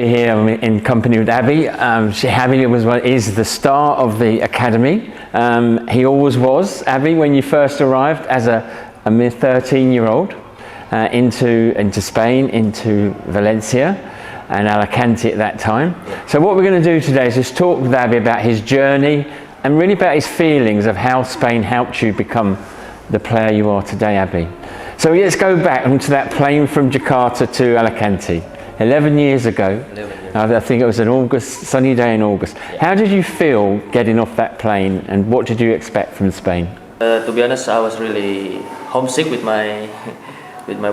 Here I'm in company with Abby. Abby is the star of the academy. He always was. Abby, when you first arrived as a mere 13-year-old into Spain, into Valencia and Alicante at that time. So what we're going to do today is just talk with Abby about his journey and really about his feelings of how Spain helped you become the player you are today, Abby. So let's go back onto that plane from Jakarta to Alicante. 11 years ago. 11 years. I think it was an sunny day in August. Yeah. How did you feel getting off that plane, and what did you expect from Spain? To be honest, I was really homesick with my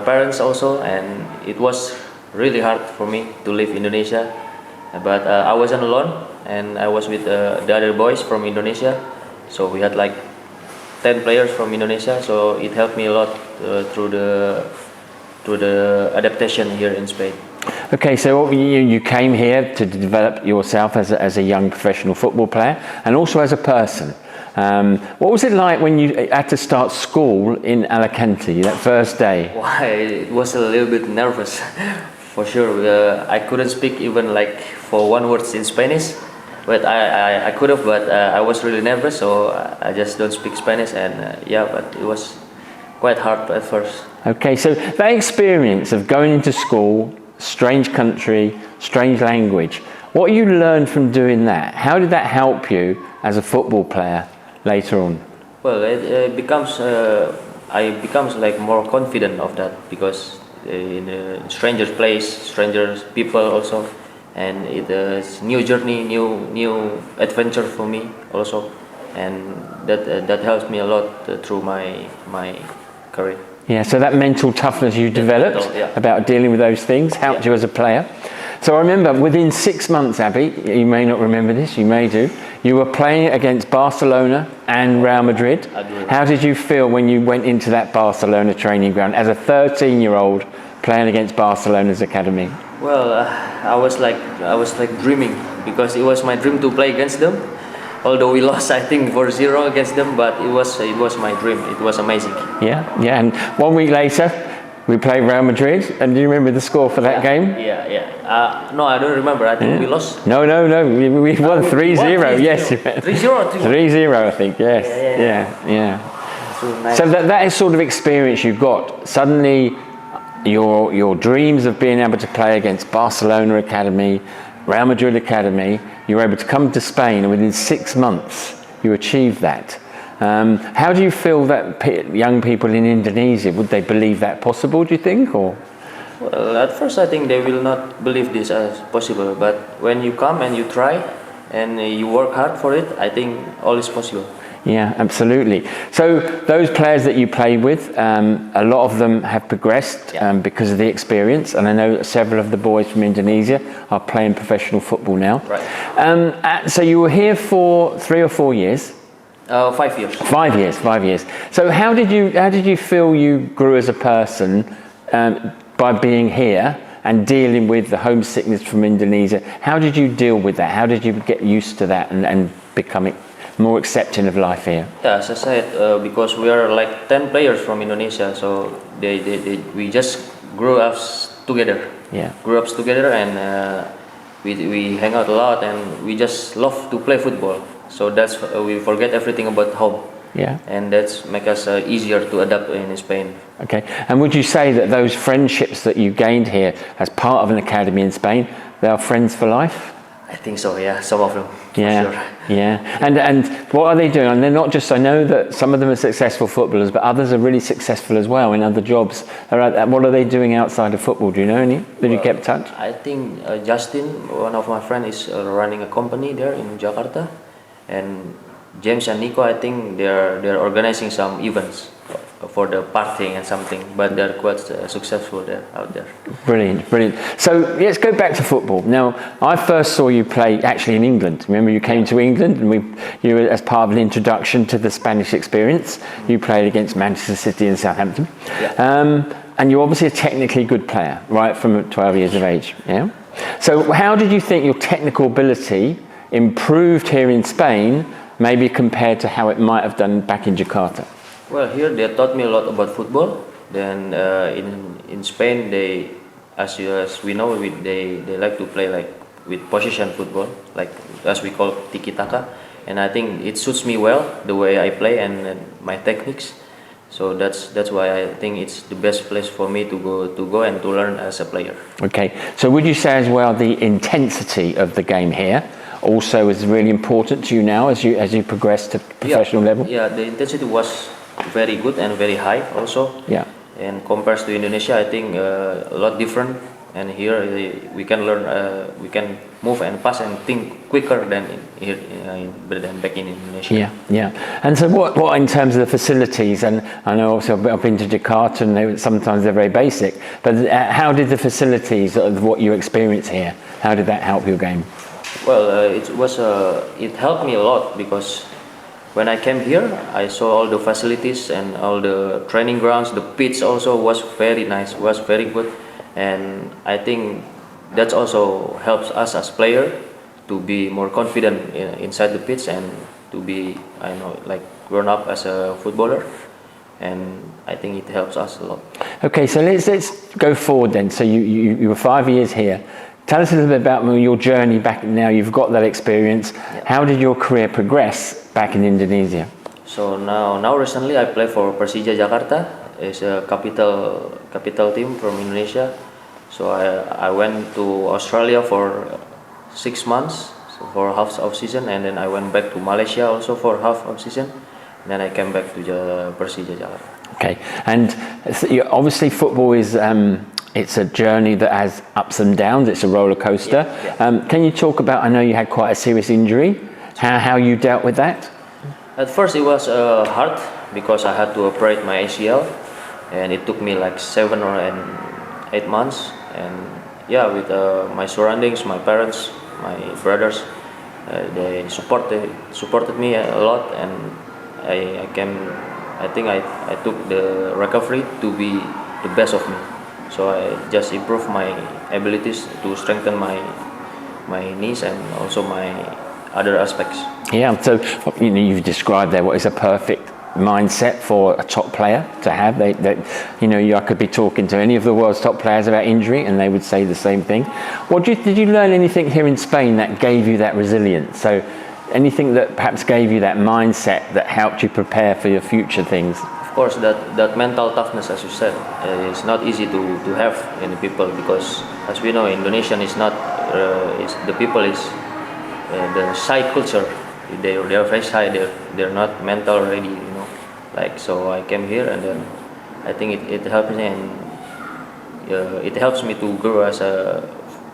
parents also, and it was really hard for me to leave Indonesia. But I wasn't alone, and I was with the other boys from Indonesia. So we had like 10 players from Indonesia. So it helped me a lot through the adaptation here in Spain. Okay, so you came here to develop yourself as a young professional football player and also as a person. What was it like when you had to start school in Alicante, that first day? Well, it was a little bit nervous, for sure. I couldn't speak even like for one word in Spanish, but I could have, but I was really nervous, so I just don't speak Spanish, and yeah, but it was quite hard at first. Okay, so that experience of going into school, strange country, strange language, what you learned from doing that, how did that help you as a football player later on? Well, it becomes I becomes like more confident of that, because in a stranger's place, strangers people also, and it's new journey, new adventure for me also, and that helps me a lot through my career. Yeah, so that mental toughness you developed about dealing with those things helped you as a player. So I remember within 6 months, Abby, you may not remember this, you may do, you were playing against Barcelona and Real Madrid. How did you feel when you went into that Barcelona training ground as a 13-year-old playing against Barcelona's academy? Well, I was like dreaming, because it was my dream to play against them. Although we lost, I think, 4-0 against them, but it was my dream. It was amazing. Yeah. And 1 week later, we played Real Madrid. And do you remember the score for that game? Yeah. No, I don't remember. I think we lost. No. We won 3-0. Yes. 3-0. 3-0, I think. Yes. Yeah. So that is sort of experience you got. Suddenly, your dreams of being able to play against Barcelona Academy, Real Madrid Academy, you were able to come to Spain, and within 6 months you achieved that. How do you feel that young people in Indonesia, would they believe that possible, do you think? Or? Well, at first I think they will not believe this as possible, but when you come and you try and you work hard for it, I think all is possible. Yeah, absolutely. So those players that you played with, a lot of them have progressed because of the experience, and I know that several of the boys from Indonesia are playing professional football now. Right. So you were here for 3 or 4 years? 5 years. 5 years. So how did you feel you grew as a person by being here and dealing with the homesickness from Indonesia? How did you deal with that? How did you get used to that and become more accepting of life here? Yeah, as I said, because we are like 10 players from Indonesia, so we just grew up together. Yeah. Grew up together, and we hang out a lot, and we just love to play football. So that's we forget everything about home. Yeah. And that's make us easier to adapt in Spain. Okay. And would you say that those friendships that you gained here as part of an academy in Spain, they are friends for life? I think so, yeah, some of them. Yeah, for sure. Yeah. And what are they doing? And they're not just, I know that some of them are successful footballers, but others are really successful as well in other jobs. What are they doing outside of football? Do you know any? Did you keep touch? I think Justin, one of my friends, is running a company there in Jakarta. And James and Nico, I think they're organizing some events for the partying and something, but they're quite successful there out there. Brilliant. So let's go back to football. Now, I first saw you play actually in England. Remember, you came to England, and you were as part of an introduction to the Spanish experience. You played against Manchester City and Southampton, and you're obviously a technically good player, right from 12 years of age. Yeah. So how did you think your technical ability improved here in Spain, maybe compared to how it might have done back in Jakarta? Well, here they taught me a lot about football. Then in Spain as we know, they like to play like with position football, like as we call tiki-taka, and I think it suits me well the way I play and my techniques. So that's why I think it's the best place for me to go and to learn as a player. Okay, so would you say as well the intensity of the game here also is really important to you now as you progress to professional level? Yeah, the intensity was very good and very high also. Yeah. And compared to Indonesia, I think a lot different. And here we can learn, we can move and pass and think quicker than than back in Indonesia. Yeah, yeah. And so what in terms of the facilities, and I know also I've been to Jakarta and sometimes they're very basic, but how did the facilities of what you experience here, how did that help your game? Well, it helped me a lot because when I came here, I saw all the facilities and all the training grounds. The pitch also was very nice, was very good. And I think that also helps us as player to be more confident inside the pitch and to be, I know, like grown up as a footballer. And I think it helps us a lot. Okay, so let's go forward then. So you were 5 years here. Tell us a little bit about your journey back. Now you've got that experience. Yeah. How did your career progress back in Indonesia? So now recently I play for Persija Jakarta. It's a capital team from Indonesia. So I went to Australia for 6 months, so for half of season, and then I went back to Malaysia also for half of season. And then I came back to Persija Jakarta. Okay, and obviously football is it's a journey that has ups and downs. It's a roller coaster. Yeah. Can you talk about? I know you had quite a serious injury. How you dealt with that? At first it was hard because I had to operate my ACL, and it took me like 7 or 8 months. And yeah, with my surroundings, my parents, my brothers, they supported me a lot, and I think I took the recovery to be the best of me. So I just improved my abilities to strengthen my knees and also my other aspects. Yeah, so you've described there what is a perfect mindset for a top player to have. I could be talking to any of the world's top players about injury and they would say the same thing. Did you learn anything here in Spain that gave you that resilience? So anything that perhaps gave you that mindset that helped you prepare for your future things? Of course, that mental toughness, as you said, is not easy to have in people because, as we know, Indonesian is not the people is the shy culture. They are very shy. They're not mental ready, Like, so I came here and then I think it helped me, and it helps me to grow as a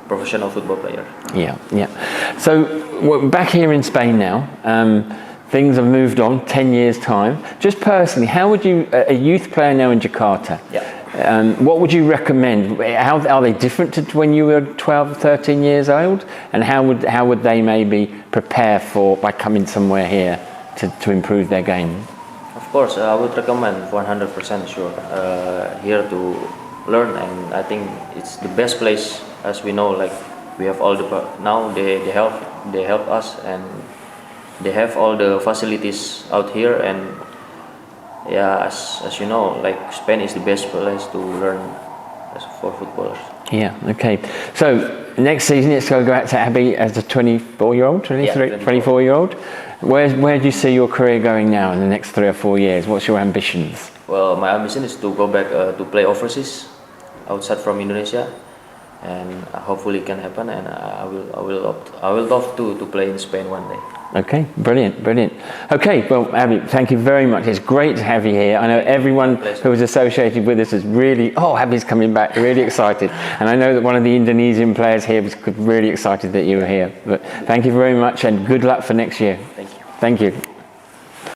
professional football player. Yeah, yeah. So we're back here in Spain now. Things have moved on, 10 years time. Just personally, how would you, a youth player now in Jakarta, what would you recommend? How are they different to when you were 12, 13 years old? And how would they maybe prepare by coming somewhere here to improve their game? Of course, I would recommend 100% sure here to learn, and I think it's the best place. As we know, like we have all now they help us, and they have all the facilities out here. And yeah, as you know, like Spain is the best place to learn for footballers. Yeah. Okay. So next season it's going to go out to Abby as a 24-year-old, 24-year-old. Where do you see your career going now in the next 3 or 4 years? What's your ambitions? Well, my ambition is to go back to play overseas, outside from Indonesia, and hopefully it can happen. And I will love to play in Spain one day. Okay, brilliant. Okay, well, Abby, thank you very much. It's great to have you here. I know everyone who was associated with us is really, Abby's coming back, really excited. And I know that one of the Indonesian players here was really excited that you were here. But thank you very much and good luck for next year. Thank you. Thank you.